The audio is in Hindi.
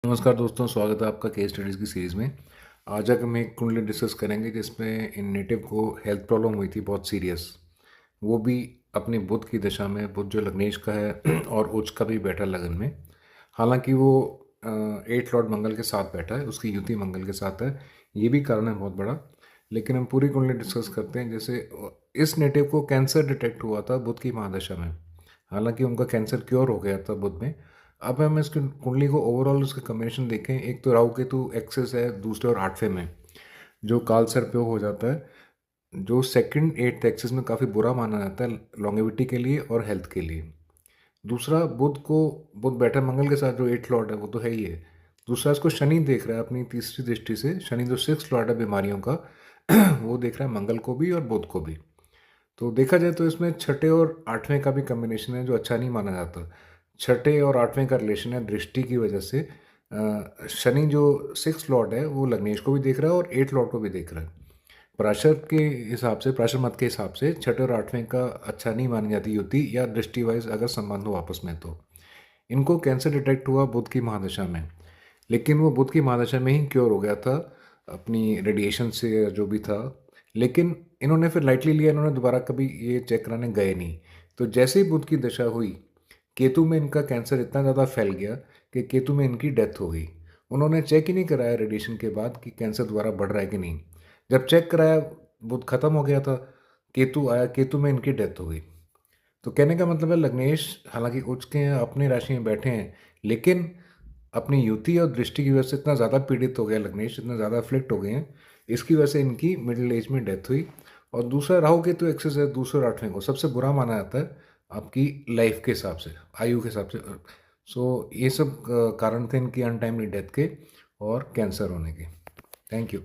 नमस्कार दोस्तों, स्वागत है आपका केस स्टडीज़ की सीरीज़ में। आज हम एक कुंडली डिस्कस करेंगे जिसमें इन नेटिव को हेल्थ प्रॉब्लम हुई थी बहुत सीरियस। वो भी अपनी बुध की दशा में। बुध जो लग्नेश का है और उच्च का भी बैठा लगन में। हालांकि वो 8 लॉर्ड मंगल के साथ बैठा है, उसकी युति मंगल के साथ है। ये भी कारण है बहुत बड़ा। लेकिन हम पूरी कुंडली डिस्कस करते हैं। जैसे इस नेटिव को कैंसर डिटेक्ट हुआ था बुध की महादशा में। हालांकि उनका कैंसर क्योर हो गया था बुध में। अब हम इसकी कुंडली को ओवरऑल उसके कॉम्बिनेशन देखें। एक तो राहु केतु एक्सेस है दूसरे और आठवें में, जो काल सर्पयोग हो जाता है, जो सेकंड एट्थ एक्सेस में काफ़ी बुरा माना जाता है लॉन्गेविटी के लिए और हेल्थ के लिए। दूसरा, बुध बैठा मंगल के साथ, जो 8 लॉर्ड है वो तो है ही है। दूसरा, इसको शनि देख रहा है अपनी तीसरी दृष्टि से। शनि जो 6 लॉर्ड है बीमारियों का वो देख रहा है मंगल को भी और बुध को भी। तो देखा जाए तो इसमें छठे और आठवें का भी कॉम्बिनेशन है जो अच्छा नहीं माना जाता। छठे और आठवें का रिलेशन है दृष्टि की वजह से। शनि जो 6 लॉर्ड है वो लग्नेश को भी देख रहा है और 8 लॉर्ड को भी देख रहा है। पराशर के हिसाब से, पराशर मत के हिसाब से छठे और आठवें का अच्छा नहीं मानी जाती युति या दृष्टि वाइज अगर संबंध हो आपस में। तो इनको कैंसर डिटेक्ट हुआ बुध की महादशा में, लेकिन वो बुध की महादशा में ही क्योर हो गया था अपनी रेडिएशन से या जो भी था। लेकिन इन्होंने फिर लाइटली लिया, इन्होंने दोबारा कभी ये चेक कराने गए नहीं। तो जैसे ही बुध की दशा हुई, केतु में इनका कैंसर इतना ज़्यादा फैल गया कि केतु में इनकी डेथ हो गई। उन्होंने चेक ही नहीं कराया रेडिएशन के बाद कि कैंसर दोबारा बढ़ रहा है कि नहीं। जब चेक कराया, बुध खत्म हो गया था, केतु आया, केतु में इनकी डेथ हो गई। तो कहने का मतलब है लग्नेश हालांकि उच्च के हैं, अपनी राशि में बैठे हैं, लेकिन अपनी युति और दृष्टि की वजह से इतना ज़्यादा पीड़ित हो गया लग्नेश, इतना ज़्यादा अफ्लिक्ट हो गए हैं, इसकी वजह से इनकी मिडिल एज में डेथ हुई। और दूसरा, राहु केतु एक्सेस है दूसरे और आठवें को सबसे बुरा माना जाता है आपकी लाइफ के हिसाब से, आयु के हिसाब से। सो ये सब कारण थे इनकी अनटाइमली डेथ के और कैंसर होने के। Thank you.